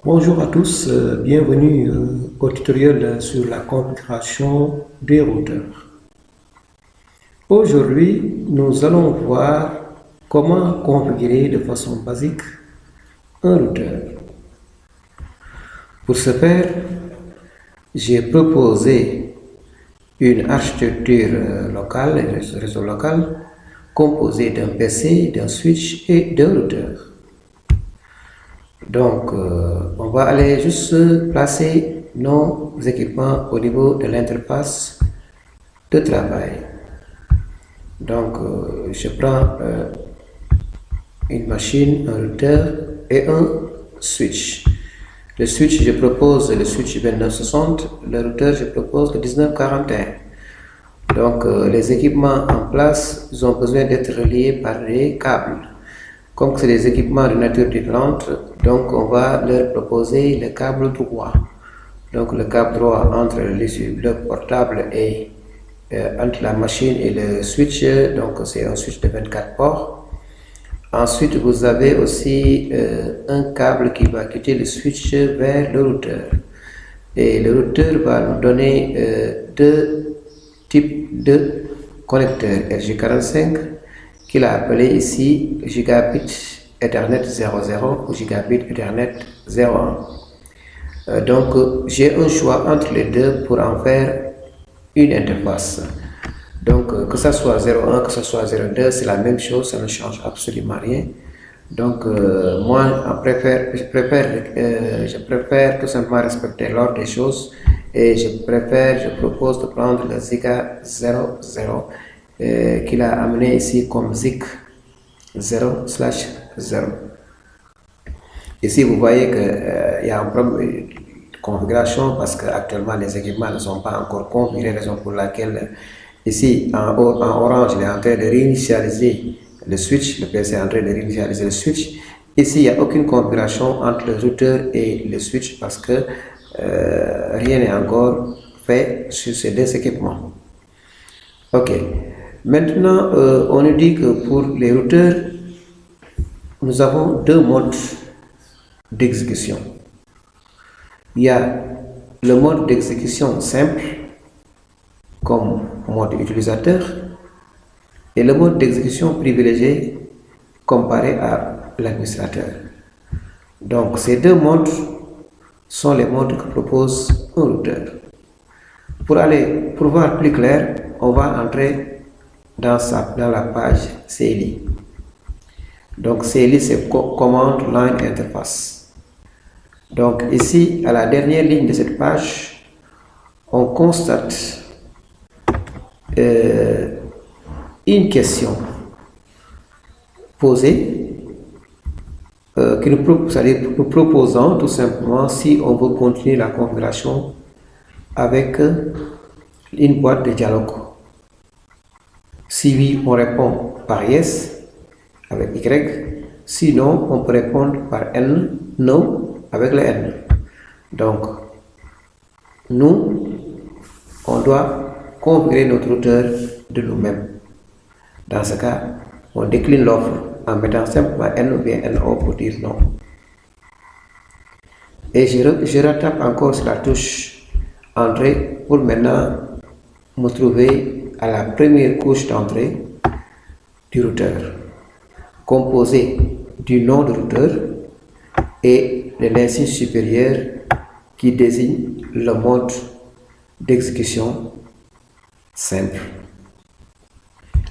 Bonjour à tous, bienvenue au tutoriel sur la configuration des routeurs. Aujourd'hui, nous allons voir comment configurer de façon basique un routeur. Pour ce faire, j'ai proposé une architecture locale, un réseau local, composé d'un PC, d'un switch et d'un routeur. Donc, on va aller juste placer nos équipements au niveau de l'interface de travail. Donc, je prends une machine, un routeur et un switch. Le switch, je propose le switch 2960, le routeur, je propose le 1941. Donc, les équipements en place, ils ont besoin d'être reliés par des câbles. Comme c'est des équipements de nature différente, donc on va leur proposer le câble droit. Donc le câble droit entre le portable et entre la machine et le switch, donc c'est un switch de 24 ports. Ensuite, vous avez aussi un câble qui va quitter le switch vers le routeur. Et le routeur va nous donner deux types de connecteurs RJ45 qu'il a appelé ici Gigabit Ethernet 00 ou Gigabit Ethernet 01. Donc j'ai un choix entre les deux pour en faire une interface. Donc que ce soit 01, que ce soit 02, c'est la même chose, ça ne change absolument rien. Donc moi je préfère tout simplement respecter l'ordre des choses et je propose de prendre le Ziga 00 qu'il a amené ici comme ZIC 0/0. Ici vous voyez qu'il y a un problème de configuration parce qu'actuellement les équipements ne sont pas encore configurés, raison pour laquelle ici en orange il est en train de réinitialiser le switch, le PC est en train de réinitialiser le switch. Ici il n'y a aucune configuration entre le routeur et le switch parce que rien n'est encore fait sur ces deux équipements. Ok. Maintenant, on nous dit que pour les routeurs, nous avons deux modes d'exécution. Il y a le mode d'exécution simple, comme mode utilisateur, et le mode d'exécution privilégié, comparé à l'administrateur. Donc, ces deux modes sont les modes que propose un routeur. Pour voir plus clair, on va entrer dans la page CLI. Donc CLI c'est Command Line Interface. Donc ici à la dernière ligne de cette page, on constate une question posée que nous proposons tout simplement si on veut continuer la configuration avec une boîte de dialogue. Si oui, on répond par yes avec Y. Sinon, on peut répondre par N, non avec le N. Donc, nous, on doit configurer notre routeur de nous-mêmes. Dans ce cas, on décline l'offre en mettant simplement N ou bien NO pour dire non. Et je rattrape encore sur la touche Entrée pour maintenant me trouver à la première couche d'entrée du routeur, composée du nom du routeur et de l'insigne supérieur qui désigne le mode d'exécution simple.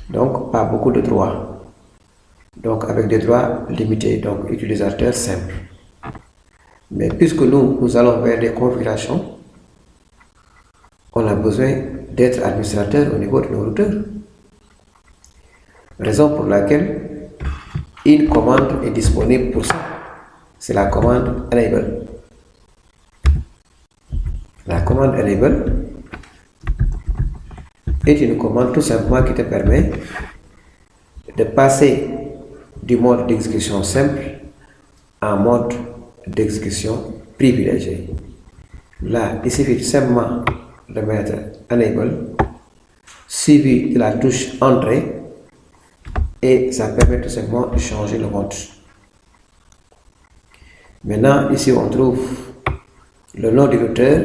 Donc, pas beaucoup de droits. Donc, avec des droits limités, donc utilisateur simple. Mais puisque nous allons vers des configurations, on a besoin d'être administrateur au niveau de nos routeurs. Raison pour laquelle une commande est disponible pour ça. C'est la commande Enable. La commande Enable est une commande tout simplement qui te permet de passer du mode d'exécution simple en mode d'exécution privilégié. Là, il suffit simplement de mettre Enable suivi de la touche Entrée et ça permet tout simplement de changer le mode. Maintenant, ici, on trouve le nom du routeur,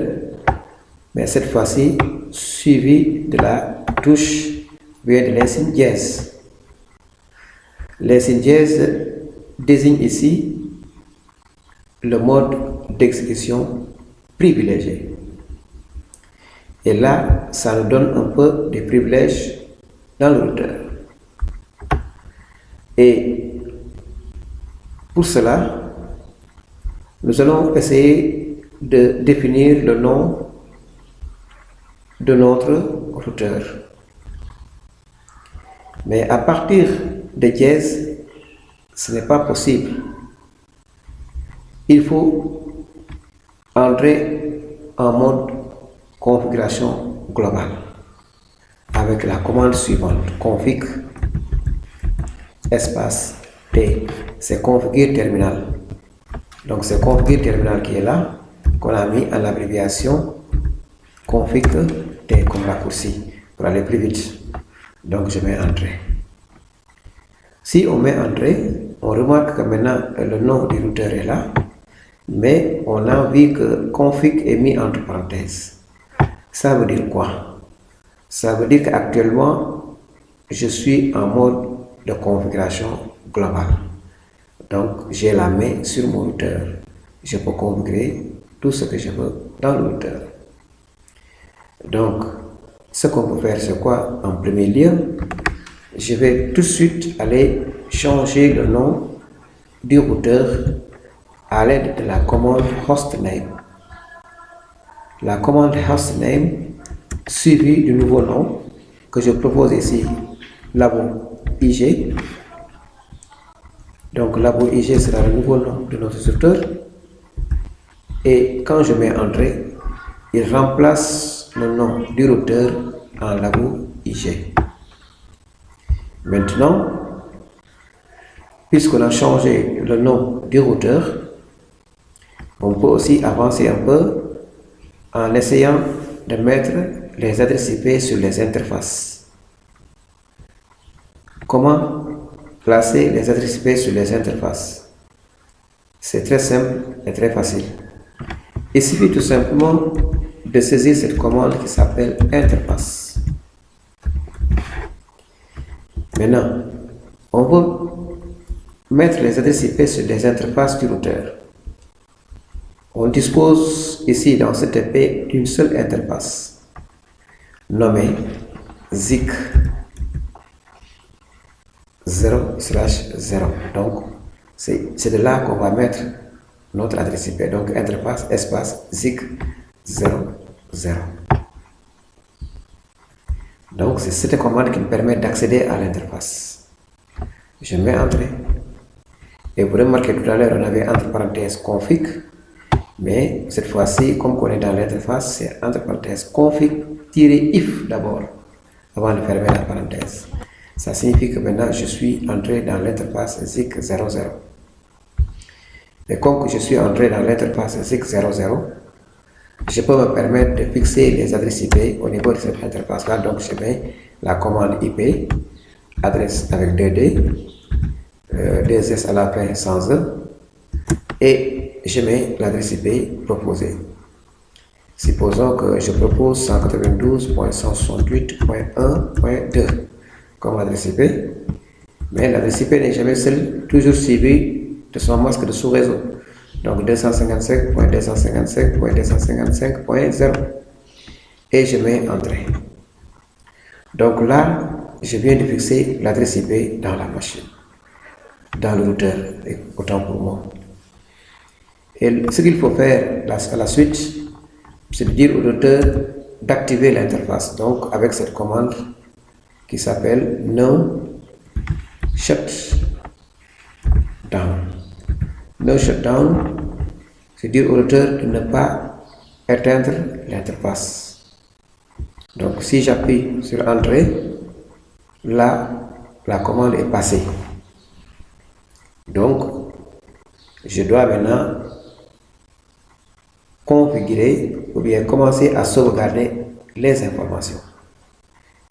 mais cette fois-ci, suivi de la touche bien de l'insigne dièse. L'insigne dièse désigne ici le mode d'exécution privilégié. Et là, ça nous donne un peu de privilèges dans le routeur. Et pour cela, nous allons essayer de définir le nom de notre routeur. Mais à partir de dièse, ce n'est pas possible. Il faut entrer en mode configuration globale avec la commande suivante, config espace T, c'est configure terminal. Donc c'est configure terminal qui est là, qu'on a mis en abréviation config T comme raccourci pour aller plus vite. Donc je mets entrée. Si on met entrée, on remarque que maintenant le nom du routeur est là, mais on a vu que config est mis entre parenthèses. Ça veut dire quoi? Ça veut dire qu'actuellement, je suis en mode de configuration globale. Donc, j'ai la main sur mon routeur. Je peux configurer tout ce que je veux dans le routeur. Donc, ce qu'on peut faire, c'est quoi? En premier lieu, je vais tout de suite aller changer le nom du routeur à l'aide de la commande hostname. La commande hostname suivie du nouveau nom que je propose ici, labo IG. Donc labo IG sera le nouveau nom de notre routeur. Et quand je mets entrée, il remplace le nom du routeur en labo IG. Maintenant, puisqu'on a changé le nom du routeur, on peut aussi avancer un peu en essayant de mettre les adresses IP sur les interfaces. Comment placer les adresses IP sur les interfaces? C'est très simple et très facile. Il suffit tout simplement de saisir cette commande qui s'appelle interface. Maintenant, on veut mettre les adresses IP sur les interfaces du routeur. On dispose ici dans cette IP d'une seule interface nommée ZIC 0/0. Donc, c'est de là qu'on va mettre notre adresse IP. Donc, interface espace ZIC 0/0. Donc, c'est cette commande qui me permet d'accéder à l'interface. Je mets entrée. Et vous remarquez tout à l'heure, on avait entre parenthèses config. Mais cette fois-ci, comme on est dans l'interface, c'est entre parenthèses config-if d'abord, avant de fermer la parenthèse. Ça signifie que maintenant je suis entré dans l'interface ZIC 00. Et comme je suis entré dans l'interface ZIC 00, je peux me permettre de fixer les adresses IP au niveau de cette interface-là. Donc je mets la commande IP, adresse avec 2D, 2S à la fin sans E, et je mets l'adresse IP proposée. Supposons que je propose 192.168.1.2 comme adresse IP, mais l'adresse IP n'est jamais seule, toujours suivie de son masque de sous-réseau. Donc 255.255.255.0 et je mets entrée. Donc là, je viens de fixer l'adresse IP dans la machine, dans le routeur, autant pour moi. Et ce qu'il faut faire à la suite, c'est de dire au routeur d'activer l'interface. Donc avec cette commande qui s'appelle no shutdown. No shutdown, c'est dire au routeur de ne pas éteindre l'interface. Donc si j'appuie sur entrée, là la commande est passée. Donc je dois maintenant configurer ou bien commencer à sauvegarder les informations.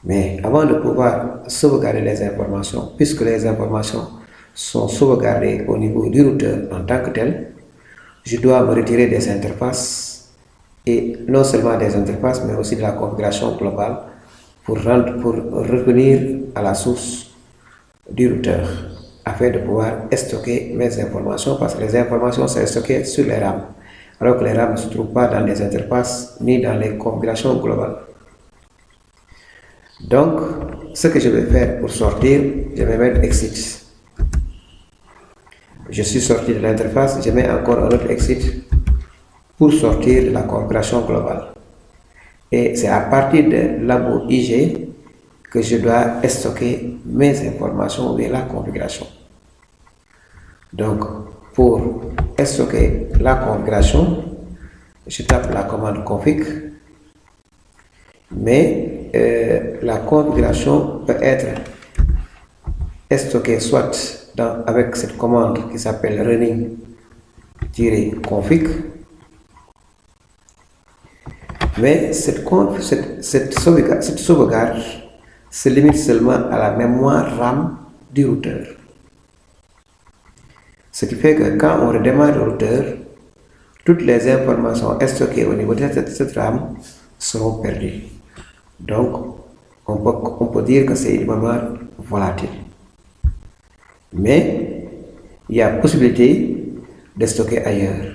Mais avant de pouvoir sauvegarder les informations, puisque les informations sont sauvegardées au niveau du routeur en tant que tel, je dois me retirer des interfaces, et non seulement des interfaces, mais aussi de la configuration globale pour revenir à la source du routeur afin de pouvoir stocker mes informations, parce que les informations sont stockées sur les RAM, alors que les RAM ne se trouvent pas dans les interfaces ni dans les configurations globales. Donc, ce que je vais faire pour sortir, je vais mettre exit. Je suis sorti de l'interface, je mets encore un autre exit pour sortir de la configuration globale. Et c'est à partir de labo IG que je dois stocker mes informations ou la configuration. Donc, pour stocker la configuration, je tape la commande config, mais la configuration peut être stockée soit avec cette commande qui s'appelle running-config, mais cette sauvegarde se limite seulement à la mémoire RAM du routeur. Ce qui fait que quand on redémarre le routeur, toutes les informations stockées au niveau de cette RAM seront perdues. Donc, on peut dire que c'est une mémoire volatile. Mais il y a possibilité de stocker ailleurs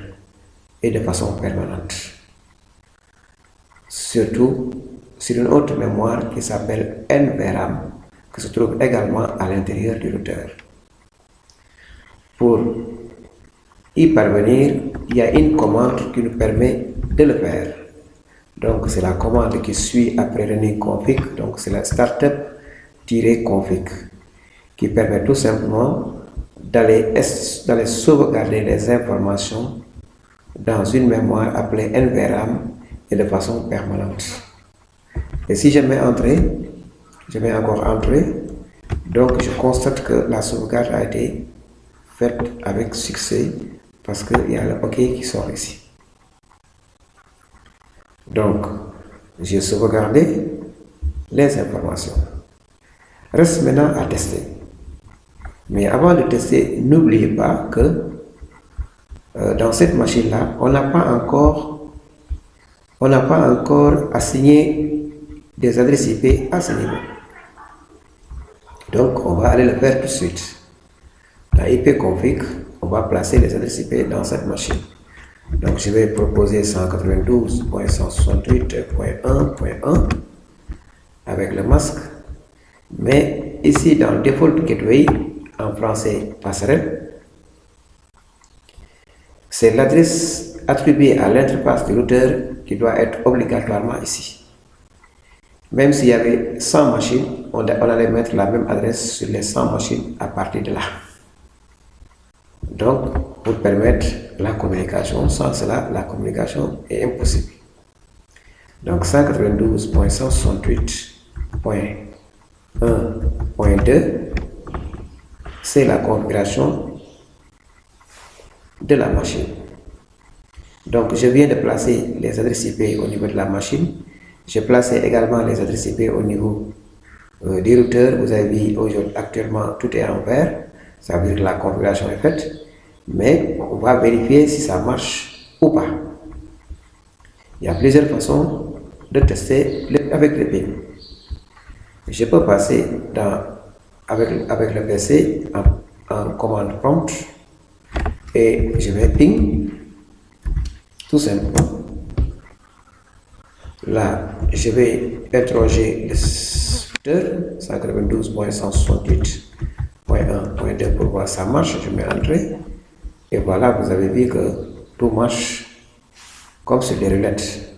et de façon permanente. Surtout sur une autre mémoire qui s'appelle NVRAM, qui se trouve également à l'intérieur du routeur. Pour y parvenir, il y a une commande qui nous permet de le faire. Donc c'est la commande qui suit après running config, donc c'est la startup-config, qui permet tout simplement d'aller sauvegarder les informations dans une mémoire appelée NVRAM et de façon permanente. Et si je mets entrée, je mets encore entrée, donc je constate que la sauvegarde a été faite avec succès parce qu'il y a le OK qui sort ici. Donc, j'ai sauvegardé les informations. Reste maintenant à tester. Mais avant de tester, n'oubliez pas que dans cette machine-là, on n'a pas encore assigné des adresses IP à ce niveau. Donc, on va aller le faire tout de suite. Dans IP config, on va placer les adresses IP dans cette machine. Donc, je vais proposer 192.168.1.1 avec le masque. Mais ici, dans Default Gateway, en français passerelle, c'est l'adresse attribuée à l'interface du routeur qui doit être obligatoirement ici. Même s'il y avait 100 machines, on allait mettre la même adresse sur les 100 machines à partir de là. Donc, pour permettre la communication, sans cela, la communication est impossible. Donc, 192.168.1.2, c'est la configuration de la machine. Donc, je viens de placer les adresses IP au niveau de la machine. J'ai placé également les adresses IP au niveau du routeur. Vous avez vu aujourd'hui, actuellement, tout est en vert. Ça veut dire que la configuration est faite. Mais on va vérifier si ça marche ou pas. Il y a plusieurs façons de tester avec le ping. Je peux passer avec le PC en commande prompt et je vais ping tout simplement. Là, je vais interroger le routeur 192.168.1.2 pour voir si ça marche. Je mets entrée et voilà, vous avez vu que tout marche comme sur des roulettes.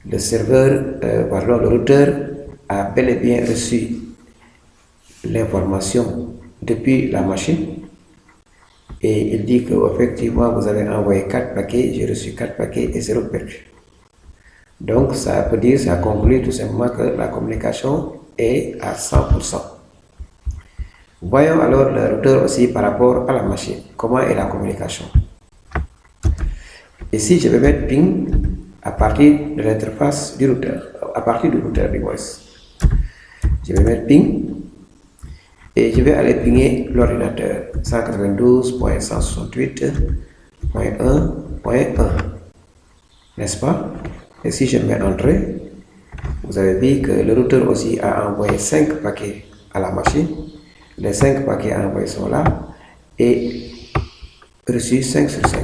Le le routeur a bel et bien reçu l'information depuis la machine et il dit que effectivement vous avez envoyé 4 paquets, j'ai reçu 4 paquets et 0 perdu. Donc ça veut dire, ça conclut tout simplement que la communication est à 100%. Voyons alors le routeur aussi par rapport à la machine. Comment est la communication? Ici, je vais mettre ping à partir de l'interface du routeur, à partir du routeur du voice. Je vais mettre ping et je vais aller pinguer l'ordinateur 192.168.1.2. point 1, point 1, n'est-ce pas? Et si je mets entrée, vous avez vu que le routeur aussi a envoyé 5 paquets à la machine. Les 5 paquets envoyés sont là et reçu 5 sur 5.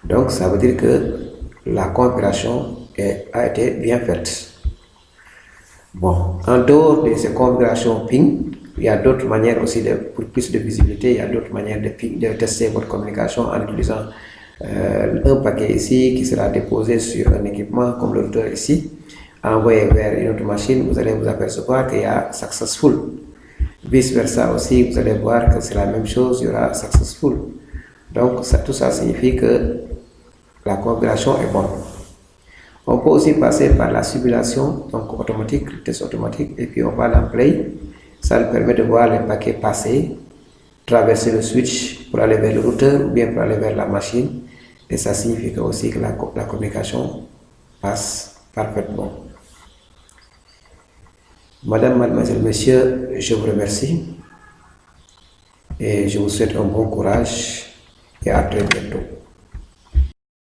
Donc ça veut dire que la configuration a été bien faite. Bon, en dehors de ces configurations ping, il y a d'autres manières aussi, pour plus de visibilité, il y a d'autres manières de tester votre communication en utilisant un paquet ici qui sera déposé sur un équipement comme le routeur ici, envoyé vers une autre machine. Vous allez vous apercevoir qu'il y a successful. Vice versa aussi, vous allez voir que c'est la même chose, il y aura successful. Donc tout ça signifie que la configuration est bonne. On peut aussi passer par la simulation, donc automatique, le test automatique, et puis on va dans Play. Ça nous permet de voir les paquets passer, traverser le switch pour aller vers le routeur ou bien pour aller vers la machine. Et ça signifie aussi que la communication passe parfaitement. Madame, mademoiselle, monsieur, je vous remercie et je vous souhaite un bon courage et à très bientôt.